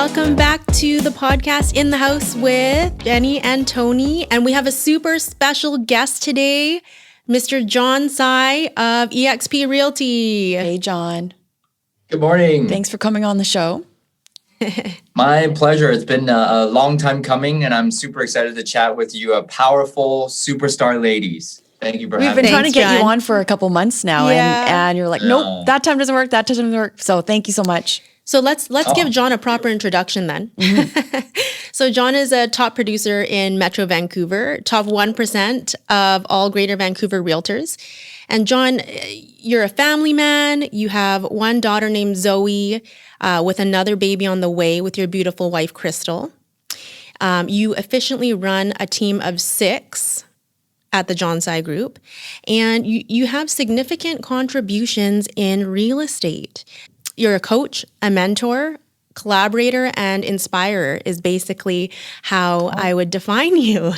Welcome back to the podcast In the House with Jenny and Toni. And we have a super special guest today, Mr. John Tsai of eXp Realty. Hey, John. Good morning. Thanks for coming on the show. My pleasure. It's been a long time coming, and I'm super excited to chat with you, powerful superstar ladies. Thank you for having me. We've been trying to get John. you on for a couple months now, and you're like, nope, that time doesn't work, that time doesn't work. So thank you so much. So let's give John a proper introduction then. So John is a top producer in Metro Vancouver, top 1% of all Greater Vancouver realtors. And John, you're a family man. You have one daughter named Zoe with another baby on the way with your beautiful wife, Crystal. You efficiently run a team of 6 at the John Tsai Group. And you have significant contributions in real estate. You're a coach, a mentor, collaborator, and inspirer is basically how I would define you.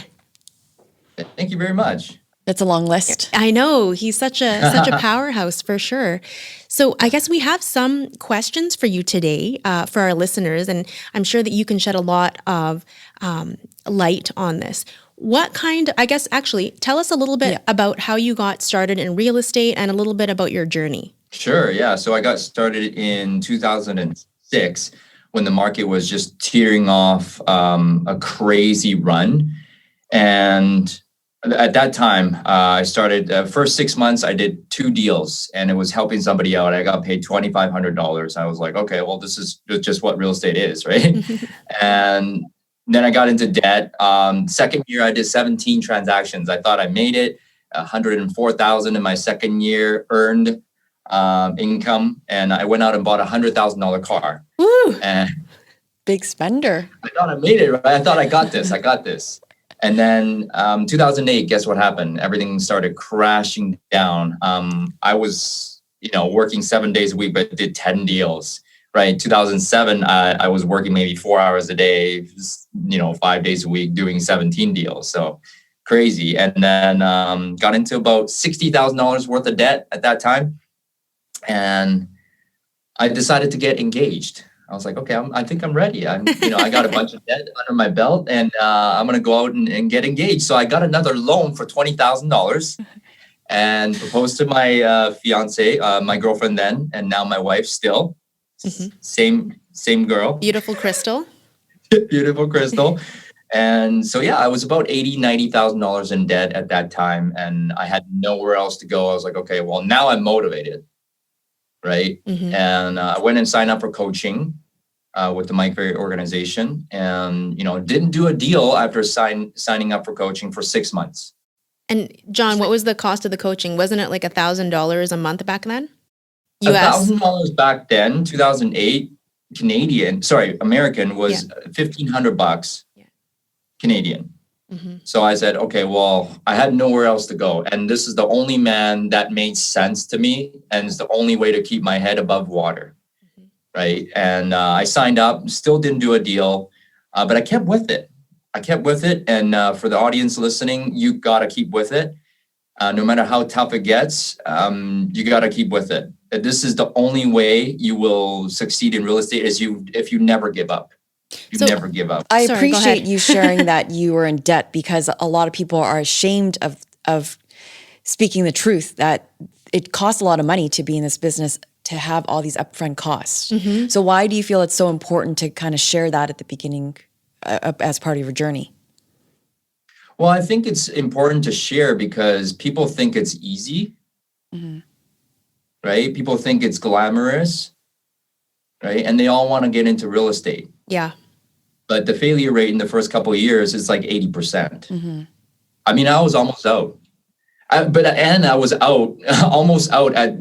Thank you very much. That's a long list. I know. He's such a powerhouse for sure. So I guess we have some questions for you today for our listeners, and I'm sure that you can shed a lot of light on this. Actually, tell us a little bit about how you got started in real estate and a little bit about your journey. Sure. Yeah. So I got started in 2006 when the market was just tearing off a crazy run. And at that time, I started first 6 months, I did 2 deals and it was helping somebody out. I got paid $2,500. I was like, okay, well, this is just what real estate is, right? And then I got into debt. Second year, I did 17 transactions. I thought I made it. 104,000 in my second year, earned income, and I went out and bought a $100,000 car. Woo! And big spender. I thought I made it, right? I thought I got this. And then 2008, guess what happened? Everything started crashing down. I was, working 7 days a week, but did 10 deals, right? 2007, I was working maybe 4 hours a day, 5 days a week doing 17 deals. So crazy. And then got into about $60,000 worth of debt at that time. And I decided to get engaged. I was like, okay, I think I'm ready. I got a bunch of debt under my belt, and I'm going to go out and get engaged. So I got another loan for $20,000 and proposed to my fiance, my girlfriend then, and now my wife still. Same girl. Beautiful Crystal. Beautiful Crystal. And so, I was about $90,000 in debt at that time, and I had nowhere else to go. I was like, okay, well, now I'm motivated. Right. And I went and signed up for coaching with the Micro organization and, didn't do a deal after signing up for coaching for 6 months. And John, what was the cost of the coaching? Wasn't it like $1,000 a month back then? US? $1,000 back then, 2008, American was $1,500 Canadian. So I said, okay, well, I had nowhere else to go. And this is the only man that made sense to me. And it's the only way to keep my head above water. Right. And I signed up, still didn't do a deal, but I kept with it. And for the audience listening, you got to keep with it. No matter how tough it gets, you got to keep with it. This is the only way you will succeed in real estate is if you never give up. Never give up. I appreciate you sharing that you were in debt because a lot of people are ashamed of speaking the truth, that it costs a lot of money to be in this business, to have all these upfront costs. So why do you feel it's so important to kind of share that at the beginning as part of your journey? Well, I think it's important to share because people think it's easy, right? People think it's glamorous, right? And they all want to get into real estate. Yeah. But the failure rate in the first couple of years is like 80%. I mean, I was almost out. I was almost out at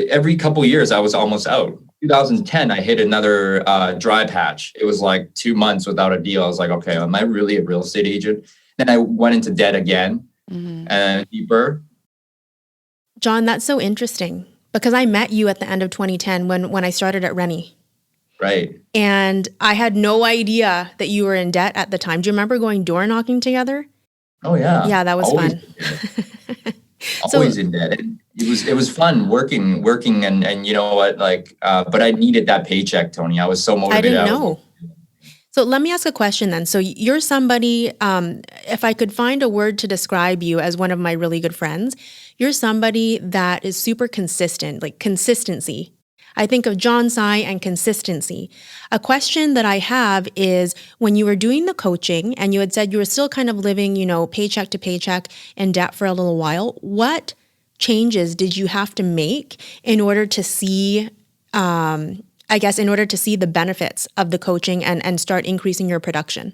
every couple of years, I was almost out. 2010, I hit another dry patch. It was like 2 months without a deal. I was like, okay, am I really a real estate agent? Then I went into debt again and deeper. John, that's so interesting because I met you at the end of 2010 when I started at Rennie. Right. And I had no idea that you were in debt at the time. Do you remember going door knocking together? Oh, yeah. Yeah, that was Always fun. Always in debt. It was fun working and you know what, like, but I needed that paycheck, Tony. I was so motivated. I didn't know. So let me ask a question then. So you're somebody, if I could find a word to describe you as one of my really good friends, you're somebody that is super consistent, like consistency. I think of John TSAI and consistency. A question that I have is when you were doing the coaching and you had said you were still kind of living, paycheck to paycheck in debt for a little while, what changes did you have to make in order to see, in order to see the benefits of the coaching and start increasing your production?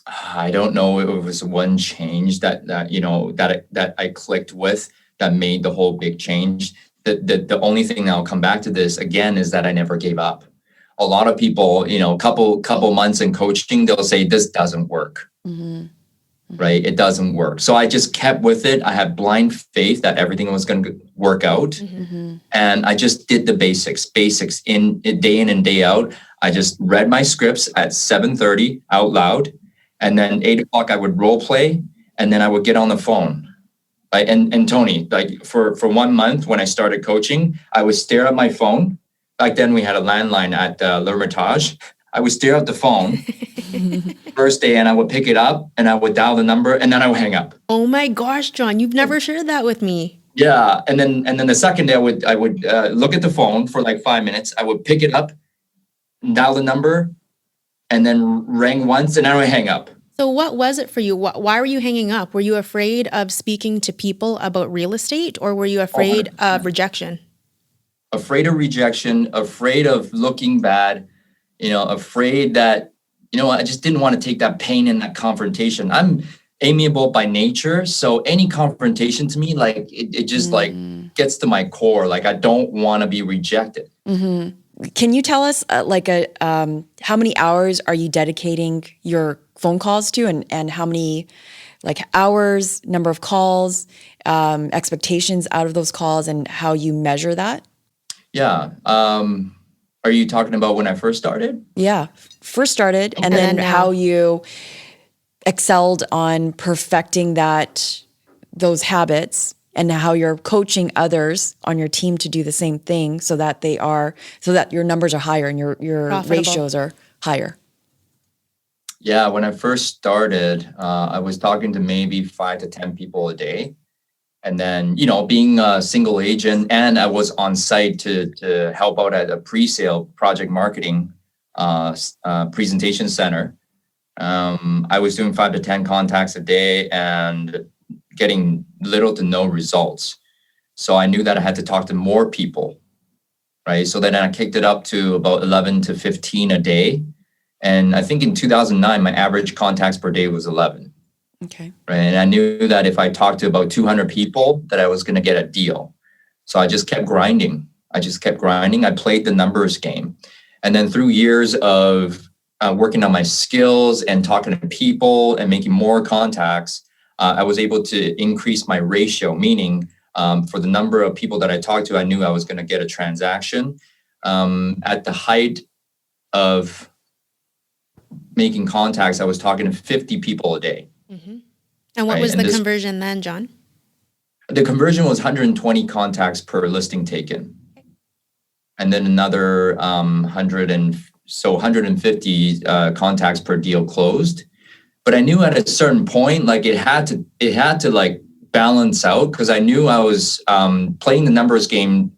I don't know if it was one change that I clicked with that made the whole big change. The only thing that I'll come back to this again is that I never gave up. A lot of people, couple months in coaching, they'll say this doesn't work. Mm-hmm. Right? It doesn't work. So I just kept with it. I had blind faith that everything was going to work out. Mm-hmm. And I just did the basics in day in and day out. I just read my scripts at 7:30 out loud. And then 8:00 I would role play. And then I would get on the phone. Right? And Tony, like for 1 month when I started coaching, I would stare at my phone. Back then we had a landline at L'Hermitage. I would stare at the phone first day and I would pick it up and I would dial the number and then I would hang up. Oh my gosh, John, you've never shared that with me. Yeah. And then the second day I would look at the phone for like 5 minutes. I would pick it up, dial the number, and then ring once and then I would hang up. So what was it for you? Why were you hanging up? Were you afraid of speaking to people about real estate or were you afraid of rejection? Afraid of rejection, afraid of looking bad, afraid that, I just didn't want to take that pain and that confrontation. I'm amiable by nature. So any confrontation to me, like it just like gets to my core. Like I don't want to be rejected. Mm-hmm. Can you tell us how many hours are you dedicating your phone calls to and how many hours, number of calls, expectations out of those calls and how you measure that? Yeah. Are you talking about when I first started? Yeah, first started, and then how you excelled on perfecting those habits, and how you're coaching others on your team to do the same thing, so that your numbers are higher and your ratios are higher. Yeah, when I first started, I was talking to maybe 5 to 10 people a day. And then, being a single agent and I was on site to help out at a pre-sale project marketing presentation center. I was doing 5 to 10 contacts a day and getting little to no results. So I knew that I had to talk to more people, right? So then I kicked it up to about 11 to 15 a day. And I think in 2009, my average contacts per day was 11. Okay. Right. And I knew that if I talked to about 200 people, that I was going to get a deal. So I just kept grinding. I played the numbers game. And then through years of working on my skills and talking to people and making more contacts, I was able to increase my ratio, meaning for the number of people that I talked to, I knew I was going to get a transaction. At the height of making contacts, I was talking to 50 people a day. Mm-hmm. And what was the conversion then, John? The conversion was 120 contacts per listing taken. And then another 150 contacts per deal closed. But I knew at a certain point, like it had to like balance out, because I knew I was playing the numbers game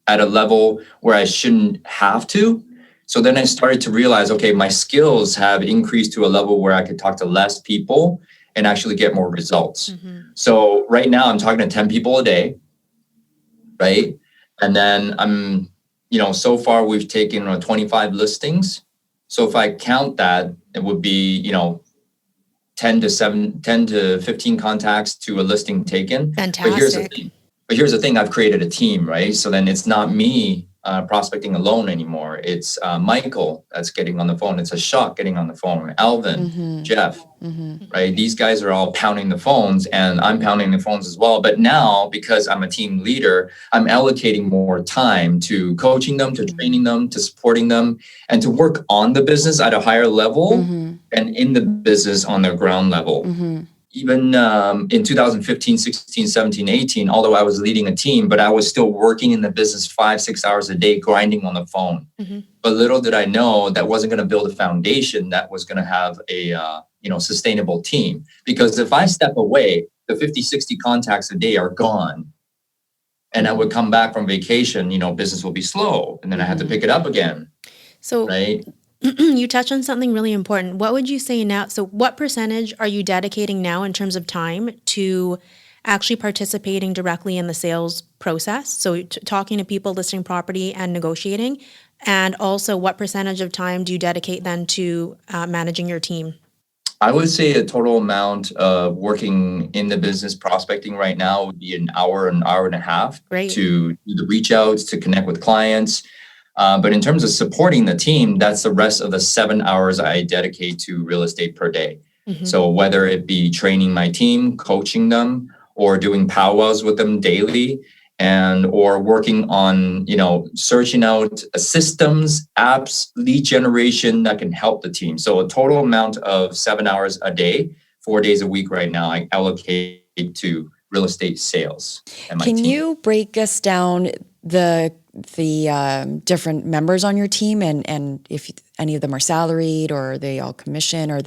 at a level where I shouldn't have to. So then I started to realize, okay, my skills have increased to a level where I could talk to less people and actually get more results. Mm-hmm. So right now I'm talking to 10 people a day, right? And then I'm, so far we've taken 25 listings. So if I count that, it would be, 10 to 15 contacts to a listing taken. Fantastic. But here's the thing, I've created a team, right? So then it's not me prospecting alone anymore. It's Michael that's getting on the phone. It's Ashok getting on the phone. Alvin, mm-hmm. Jeff, mm-hmm. right? These guys are all pounding the phones and I'm pounding the phones as well. But now, because I'm a team leader, I'm allocating more time to coaching them, to training them, to supporting them, and to work on the business at a higher level mm-hmm. and in the business on the ground level. Mm-hmm. even in 2015, 16, 17, 18, although I was leading a team, but I was still working in the business 5-6 hours a day, grinding on the phone. But little did I know that wasn't going to build a foundation that was going to have a sustainable team. Because if I step away, the 50, 60 contacts a day are gone. And I would come back from vacation, business will be slow. And then I had to pick it up again. So right? You touched on something really important. What would you say now? So what percentage are you dedicating now in terms of time to actually participating directly in the sales process? So talking to people, listing property and negotiating. And also what percentage of time do you dedicate then to managing your team? I would say a total amount of working in the business prospecting right now would be an hour and a half. Great. To do the reach outs, to connect with clients. But in terms of supporting the team, that's the rest of the 7 hours I dedicate to real estate per day. So whether it be training my team, coaching them, or doing powwows with them daily, or working on, searching out systems, apps, lead generation that can help the team. So a total amount of 7 hours a day, 4 days a week right now, I allocate to real estate sales and my team. Can you break us down the different members on your team and if any of them are salaried or are they all commission, or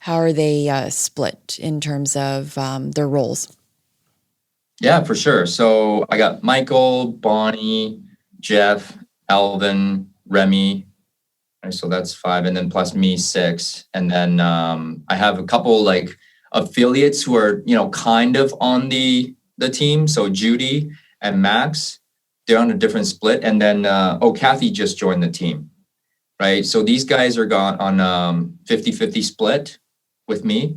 how are they split in terms of their roles? Yeah, for sure. So I got Michael, Bonnie, Jeff, Alvin, Remy. So that's 5, and then plus me, 6. And then I have a couple like affiliates who are, kind of on the team. So Judy and Max, they're on a different split. And then Kathy just joined the team, right? So these guys are gone on 50-50 split with me.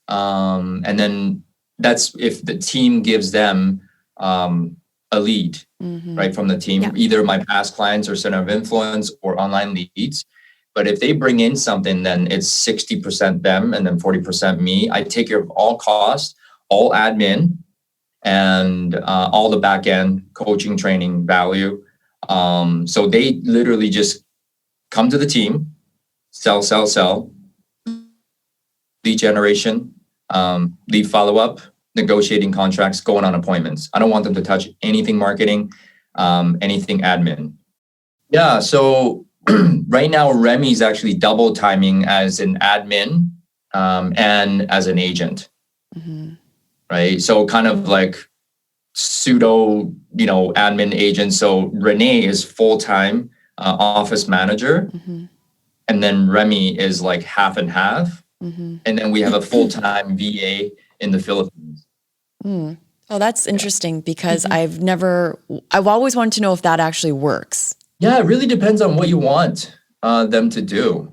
And then that's if the team gives them a lead, right, from the team, either my past clients or center of influence or online leads. But if they bring in something, then it's 60% them and then 40% me. I take care of all costs, all admin, and all the back end coaching, training, value. So they literally just come to the team, sell, lead generation, lead follow-up, negotiating contracts, going on appointments. I don't want them to touch anything marketing, anything admin. Yeah, so right now Remy's actually double timing as an admin and as an agent. Right? So kind of like pseudo, admin agent. So Renee is full-time office manager. And then Remy is like half and half. And then we have a full-time VA in the Philippines. Oh, that's interesting because I've always wanted to know if that actually works. Yeah, it really depends on what you want them to do,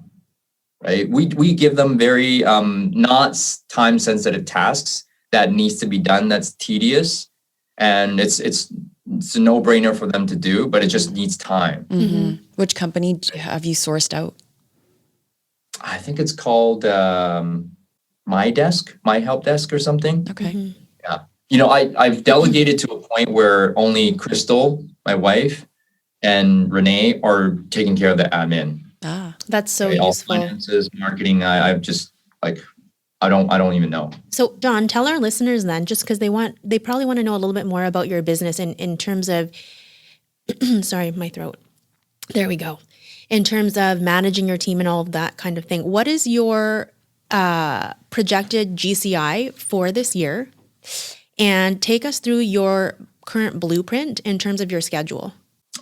right? We give them very not time-sensitive tasks that needs to be done, that's tedious. And it's a no-brainer for them to do, but it just needs time. Which company have you sourced out? I think it's called My Help Desk or something. Okay. Yeah. I've delegated to a point where only Crystal, my wife, and Renee are taking care of the admin. That's so all useful. Finances, marketing. I've just I don't even know. So Don, tell our listeners then, just because they probably want to know a little bit more about your business in terms of, sorry, my throat. There we go. In terms of managing your team and all of that kind of thing. What is your projected GCI for this year? And take us through your current blueprint in terms of your schedule.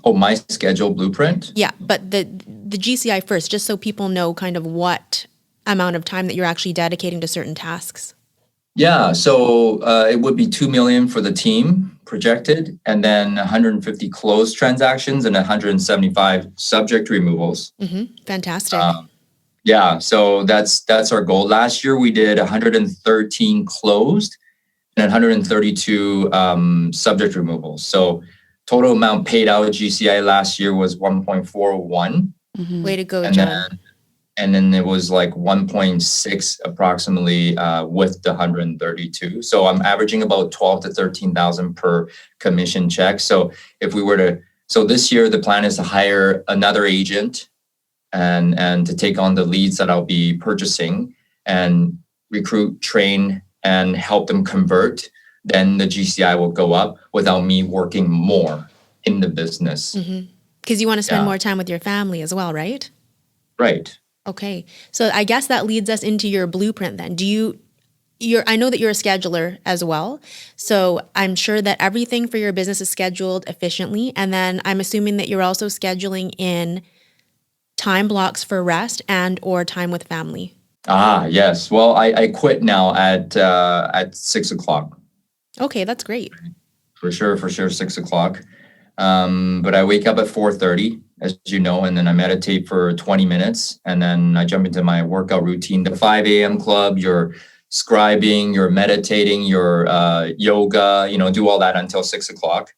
Oh, my schedule blueprint? Yeah, but the GCI first, just so people know kind of what amount of time that you're actually dedicating to certain tasks. Yeah, so it would be 2 million for the team projected, and then 150 closed transactions and 175 subject removals. Fantastic. Yeah, so that's our goal. Last year we did 113 closed and 132 subject removals. So total amount paid out GCI last year was 1.41. Way to go, John. And then it was like 1.6 approximately with the 132. So I'm averaging about 12 to 13,000 per commission check. So if we were to, so this year the plan is to hire another agent and to take on the leads that I'll be purchasing and recruit, train, and help them convert, then the GCI will go up without me working more in the business. Because you want to spend Yeah. more time with your family as well, right? Right. Okay. So I guess that leads us into your blueprint then. I know that you're a scheduler as well. So I'm sure that everything for your business is scheduled efficiently. And then I'm assuming that you're also scheduling in time blocks for rest and or time with family. Yes. Well, I quit now at 6:00. Okay, that's great. For sure, 6:00. But I wake up at 4:30, as you know, and then I meditate for 20 minutes, and then I jump into my workout routine, the 5 a.m. club, your scribing, your meditating, your yoga, do all that until 6:00.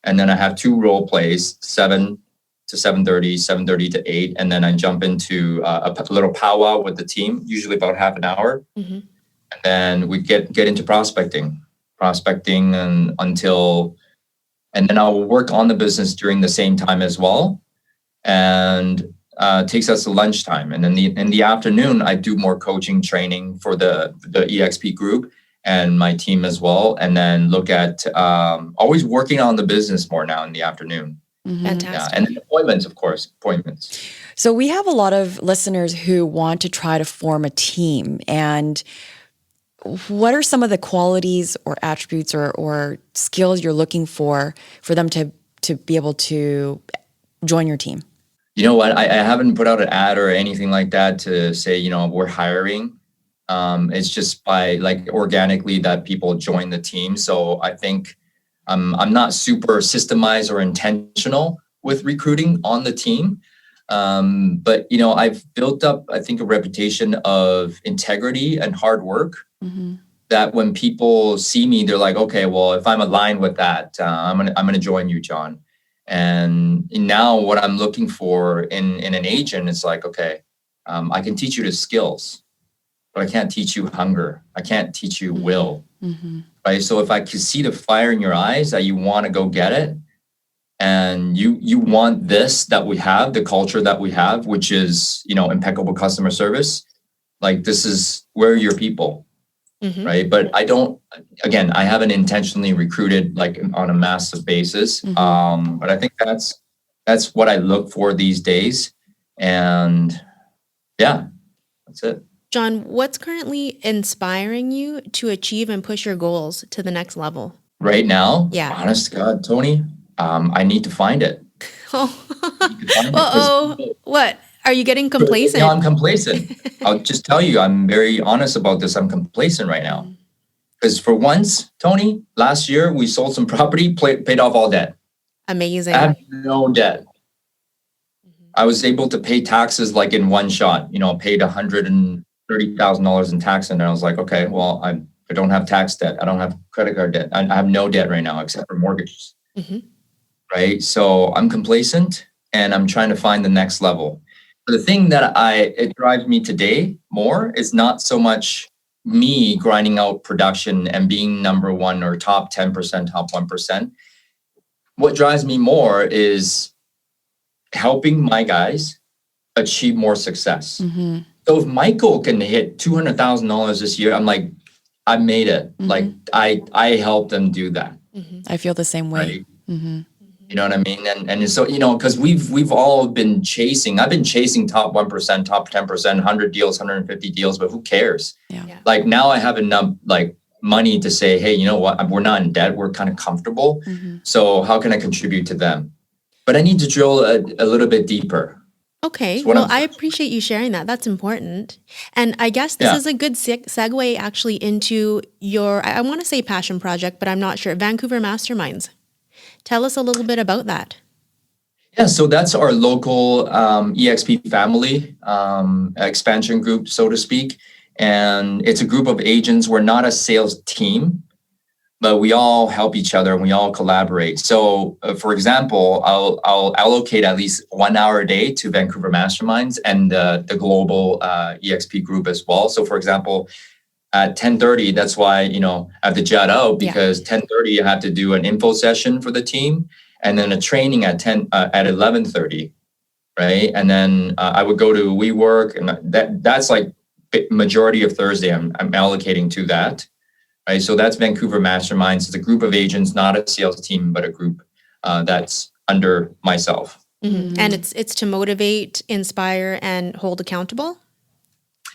And then I have 2 role plays, 7 to 7:30, 7:30 to 8. And then I jump into a little powwow with the team, usually about half an hour. Mm-hmm. And then we get into prospecting and then I'll work on the business during the same time as well. And takes us to lunchtime. And then in the afternoon, I do more coaching training for the EXP group and my team as well. And then look at always working on the business more now in the afternoon. Fantastic. Yeah. And then appointments, of course, appointments. So we have a lot of listeners who want to try to form a team. And what are some of the qualities or attributes or skills you're looking for them to be able to join your team? You know what? I haven't put out an ad or anything like that to say, we're hiring. It's just by organically that people join the team. So I think I'm not super systemized or intentional with recruiting on the team. But, I've built up, I think, a reputation of integrity and hard work. Mm-hmm. That when people see me, they're like, okay, well, if I'm aligned with that, I'm gonna join you, John. And now what I'm looking for in an agent is like, okay, I can teach you the skills, but I can't teach you hunger. I can't teach you will. Mm-hmm. Right. So if I can see the fire in your eyes that you want to go get it, and you want this that we have, the culture that we have, which is, impeccable customer service, this is where your people. Mm-hmm. Right. But I haven't intentionally recruited on a massive basis. Mm-hmm. But I think that's what I look for these days. And yeah, that's it. John, what's currently inspiring you to achieve and push your goals to the next level? Right now? Yeah. Honest to God, Toni, I need to find it. What? Are you getting complacent? No, I'm complacent. I'll just tell you, I'm very honest about this. I'm complacent right now. Because for once, Toni, last year we sold some property, paid off all debt. Amazing. I have no debt. Mm-hmm. I was able to pay taxes in one shot. Paid $130,000 in tax, and I was like, okay, well, I don't have tax debt. I don't have credit card debt. I have no debt right now except for mortgages. Mm-hmm. Right. So I'm complacent, and I'm trying to find the next level. The thing that it drives me today more is not so much me grinding out production and being number one or top 10%, top 1%. What drives me more is helping my guys achieve more success. Mm-hmm. So if Michael can hit $200,000 this year, I'm like, I made it. Mm-hmm. I helped them do that. Mm-hmm. I feel the same way. Right? Mm-hmm. You know what I mean? And so, because we've all been chasing. I've been chasing top 1%, top 10%, 100 deals, 150 deals, but who cares? Yeah. Now I have enough money to say, hey, you know what? We're not in debt. We're kind of comfortable. Mm-hmm. So how can I contribute to them? But I need to drill a little bit deeper. Okay. Well, I appreciate you sharing that. That's important. And I guess this is a good segue actually into your, I want to say passion project, but I'm not sure, Vancouver Masterminds. Tell us a little bit about that. Yeah, so that's our local EXP family expansion group, so to speak. And it's a group of agents. We're not a sales team, but we all help each other and we all collaborate. So, for example, I'll allocate at least 1 hour a day to Vancouver Masterminds and the global EXP group as well. So, for example, at 10:30, that's why, I have to jet out because 10:30 I have to do an info session for the team and then a training at 11:30, right? And then I would go to WeWork, and that's majority of Thursday I'm allocating to that. right? So that's Vancouver Masterminds. It's a group of agents, not a sales team, but a group that's under myself. And it's to motivate, inspire, and hold accountable.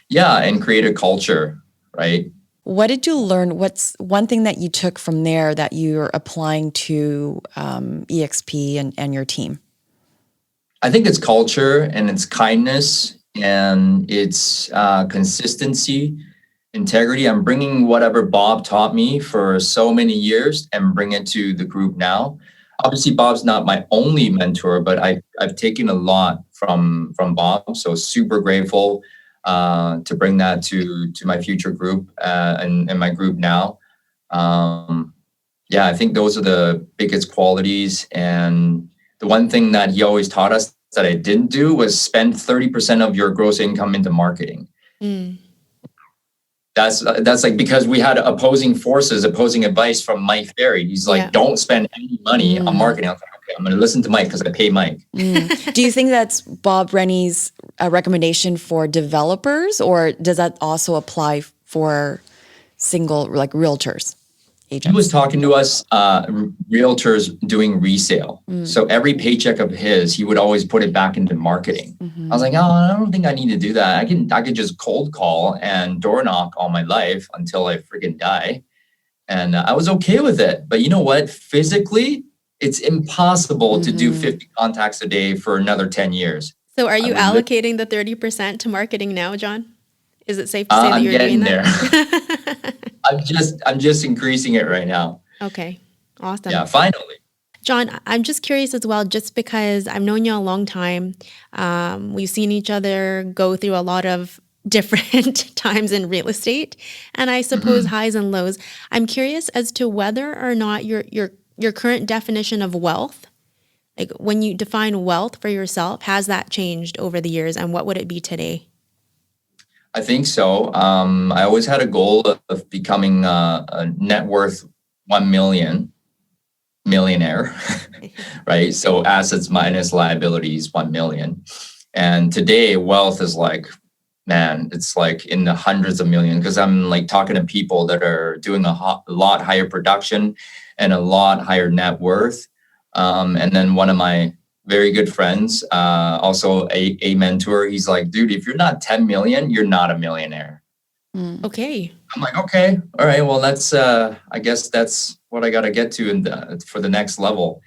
Yeah, and create a culture, right? What did you learn? What's one thing that you took from there that you're applying to EXP and your team? I think it's culture and it's kindness and it's consistency, integrity. I'm bringing whatever Bob taught me for so many years and bring it to the group now. Obviously, Bob's not my only mentor, but I've taken a lot from Bob. So super grateful to bring that to my future group and my group now. Yeah, I think those are the biggest qualities. And the one thing that he always taught us that I didn't do was spend 30% of your gross income into marketing. That's like, because we had opposing advice from Mike Ferry. He's like, don't spend any money on marketing. I was like, okay, I'm going to listen to Mike because I pay Mike. Do you think that's Bob Rennie's recommendation for developers, or does that also apply for single, like realtors, agents? He was talking to us, realtors doing resale. So every paycheck of his, he would always put it back into marketing. I was like, oh, I don't think I need to do that. I could just cold call and door knock all my life until I freaking die. And I was okay with it. But you know what? Physically, it's impossible to do 50 contacts a day for another 10 years. So are you allocating the 30% to marketing now, John? Is it safe to say that you're doing that? There. I'm just increasing it right now. Okay. Awesome. Yeah, finally. John, I'm just curious as well, just because I've known you a long time. We've seen each other go through a lot of different times in real estate, and I suppose highs and lows. I'm curious as to whether or not your current definition of wealth, like when you define wealth for yourself, has that changed over the years, and what would it be today? I think so. I always had a goal of becoming a net worth 1 million millionaire, right? So assets minus liabilities, 1 million. And today wealth is like, man, it's like in the hundreds of millions, because I'm like talking to people that are doing a lot higher production and a lot higher net worth. And then one of my very good friends, also a mentor, he's like, dude, if you're not 10 million, you're not a millionaire. Okay. I'm like, okay, all right, well, that's, I guess that's what I got to get to for the next level.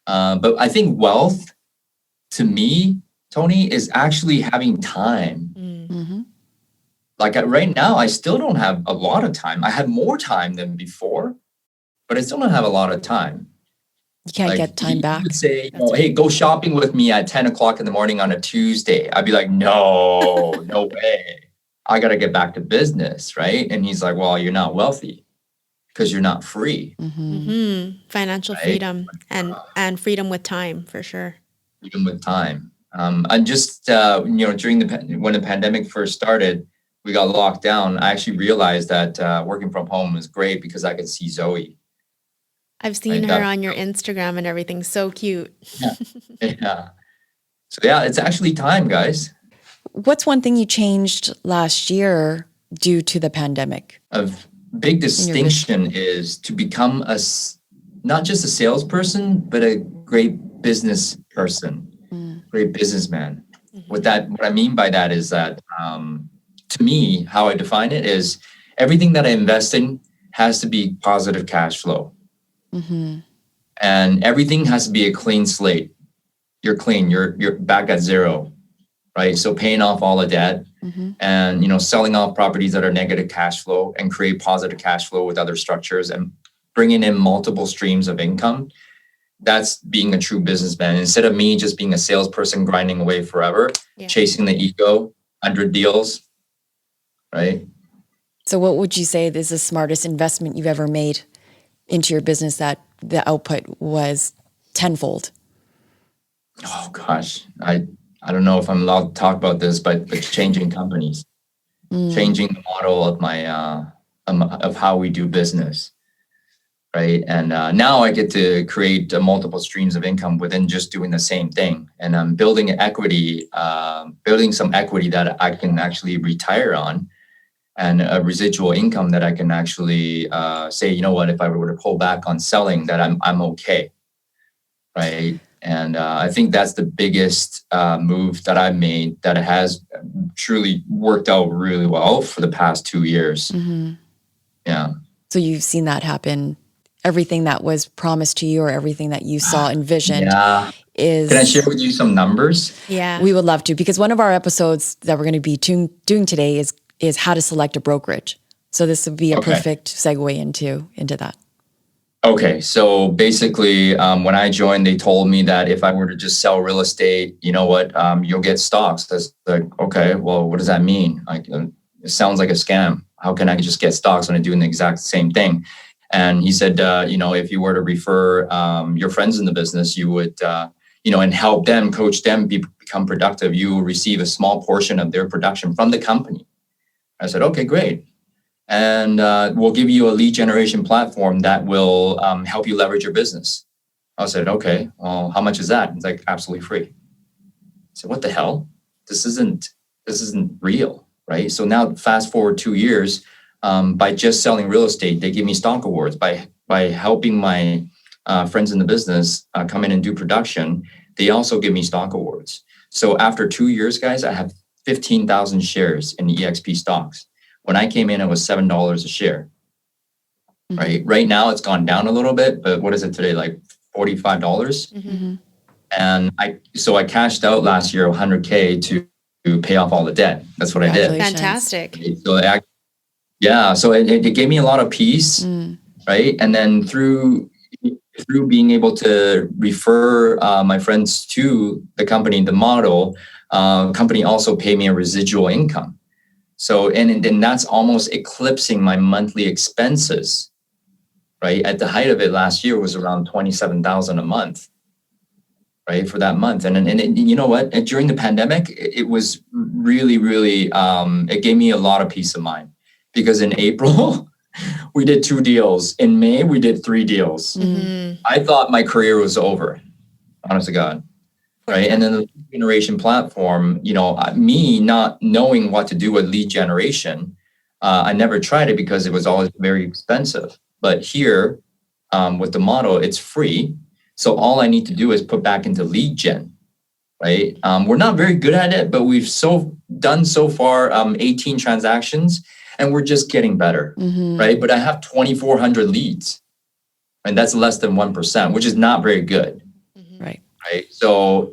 But I think wealth, to me, Toni, is actually having time. Like right now, I still don't have a lot of time. I have more time than before, but I still don't have a lot of time. You can't get time back. You would say, hey, go shopping with me at 10 o'clock in the morning on a Tuesday. I'd be like, no way. I got to get back to business, right? And he's like, well, you're not wealthy because you're not free. Financial freedom and freedom with time, for sure. Freedom with time. And just, during when the pandemic first started, we got locked down. I actually realized that working from home is great because I could see Zoe. I've seen her on your Instagram and everything. So cute. Yeah. So yeah, it's actually time, guys. What's one thing you changed last year due to the pandemic? A big distinction is to become not just a salesperson, but a great business person, great businessman. What I mean by that is that, to me, how I define it is everything that I invest in has to be positive cash flow. And everything has to be a clean slate. You're clean. You're back at zero, right? So paying off all the debt and, selling off properties that are negative cash flow and create positive cash flow with other structures and bringing in multiple streams of income. That's being a true businessman. Instead of me just being a salesperson grinding away forever, chasing the ego, 100 deals, right? So what would you say is the smartest investment you've ever made into your business that the output was tenfold? Oh gosh, I don't know if I'm allowed to talk about this, but changing companies, changing the model of my of how we do business, right? And now I get to create multiple streams of income within just doing the same thing, and I'm building equity, building some equity that I can actually retire on. and a residual income that I can actually say, you know what, if I were to pull back on selling, that I'm okay, right? And I think that's the biggest move that I've made that has truly worked out really well for the past 2 years. Mm-hmm. Yeah. So you've seen that happen. Everything that was promised to you or everything that you saw envisioned is... Can I share with you some numbers? Yeah. We would love to, because one of our episodes that we're going to be doing today is how to select a brokerage. So this would be a perfect segue into that. Okay, so basically, when I joined, they told me that if I were to just sell real estate, you know what, you'll get stocks. That's like, okay, well, what does that mean? Like, it sounds like a scam. How can I just get stocks when I'm doing the exact same thing? And he said, if you were to refer your friends in the business, you would, and help them, coach them, become productive, you will receive a small portion of their production from the company. I said, okay, great. And we'll give you a lead generation platform that will help you leverage your business. I said, okay, well, how much is that? It's like, absolutely free. I said, what the hell? This isn't real, right? So now fast forward 2 years, by just selling real estate, they give me stock awards. By helping my friends in the business come in and do production, they also give me stock awards. So after 2 years, guys, I have 15,000 shares in EXP stocks. When I came in, it was $7 a share, right? Right now, it's gone down a little bit, but what is it today? Like $45. Mm-hmm. And I cashed out last year $100K to pay off all the debt. That's what I did. Fantastic. So so it gave me a lot of peace, right? And then through being able to refer my friends to the company, the model, company also paid me a residual income. So, and that's almost eclipsing my monthly expenses, right? At the height of it last year was around $27,000 a month, right? For that month. And you know what? And during the pandemic, it was really, really, it gave me a lot of peace of mind, because in April, we did 2 deals. In May, we did 3 deals. Mm-hmm. I thought my career was over, honest to God. Right. And then the lead generation platform, me not knowing what to do with lead generation, I never tried it because it was always very expensive. But here, with the model, it's free. So all I need to do is put back into lead gen. Right. We're not very good at it, but we've done so far 18 transactions, and we're just getting better. Mm-hmm. Right. But I have 2,400 leads, and that's less than 1%, which is not very good. Right. Right. So,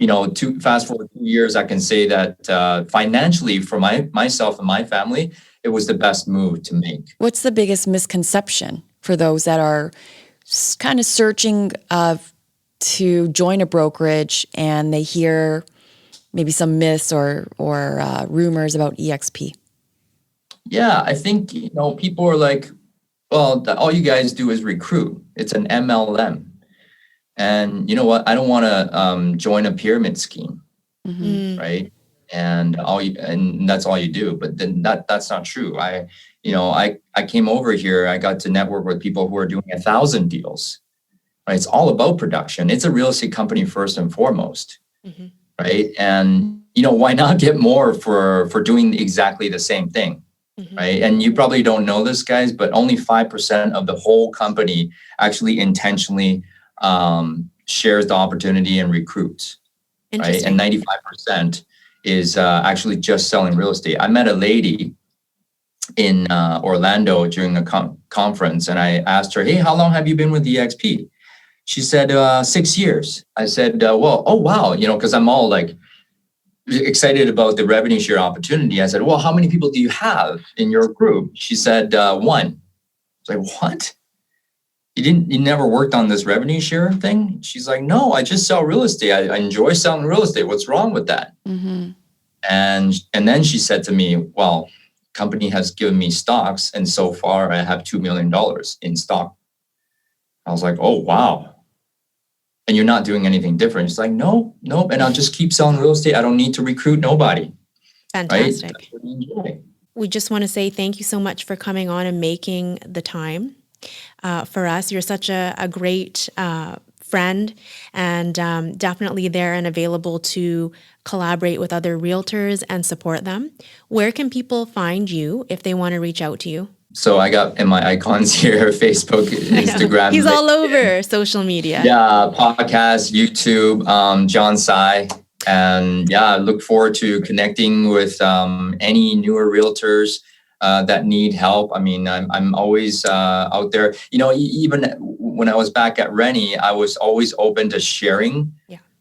fast forward 2 years, I can say that financially for myself and my family, it was the best move to make. What's the biggest misconception for those that are kind of searching to join a brokerage and they hear maybe some myths or rumors about EXP? Yeah, I think, people are like, well, all you guys do is recruit. It's an MLM. And you know what? I don't want to join a pyramid scheme, right? And that's all you do. But then that's not true. I came over here. I got to network with people who are doing 1,000 deals. Right? It's all about production. It's a real estate company first and foremost, right? And why not get more for doing exactly the same thing, right? And you probably don't know this, guys, but only 5% of the whole company actually intentionally shares the opportunity and recruits, right? And 95% is actually just selling real estate. I met a lady in Orlando during a conference, and I asked her, hey, how long have you been with EXP? She said, 6 years. I said, well, oh, wow, because I'm all like excited about the revenue share opportunity. I said, well, how many people do you have in your group? She said, 1. I was like, what? You never worked on this revenue share thing? She's like, no, I just sell real estate. I enjoy selling real estate. What's wrong with that? And then she said to me, well, company has given me stocks, and so far I have $2 million in stock. I was like, oh, wow. And you're not doing anything different. She's like, nope. And I'll just keep selling real estate. I don't need to recruit nobody. Fantastic. Right? That's what we enjoy. We just want to say thank you so much for coming on and making the time for us. You're such a great friend, and definitely there and available to collaborate with other realtors and support them. Where can people find you if they want to reach out to you? So I got in my icons here, Facebook, Instagram. He's all over social media. Yeah, podcast, YouTube, John Tsai. And yeah, I look forward to connecting with any newer realtors that need help. I mean, I'm always out there. You know, even when I was back at Rennie, I was always open to sharing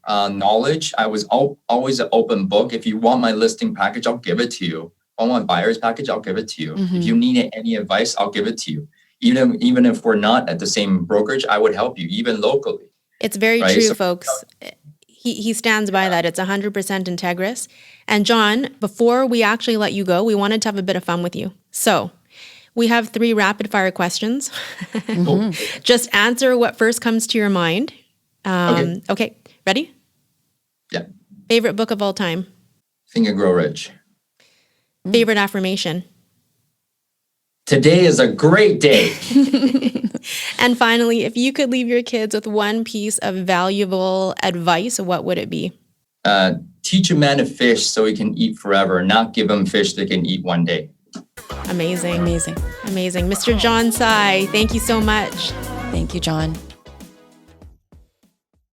knowledge. I was always an open book. If you want my listing package, I'll give it to you. If I want buyer's package, I'll give it to you. If you need any advice, I'll give it to you. Even if we're not at the same brokerage, I would help you, even locally. It's very true, folks. He stands by that. It's 100% integrous. And John, before we actually let you go, we wanted to have a bit of fun with you. So we have 3 rapid fire questions. Just answer what first comes to your mind. Okay. Ready? Yeah. Favorite book of all time? Think and Grow Rich. Favorite affirmation? Today is a great day. And finally, if you could leave your kids with one piece of valuable advice, what would it be? Teach a man to fish so he can eat forever, not give him fish they can eat one day. Amazing. Amazing. Amazing. Mr. John Tsai, thank you so much. Thank you, John.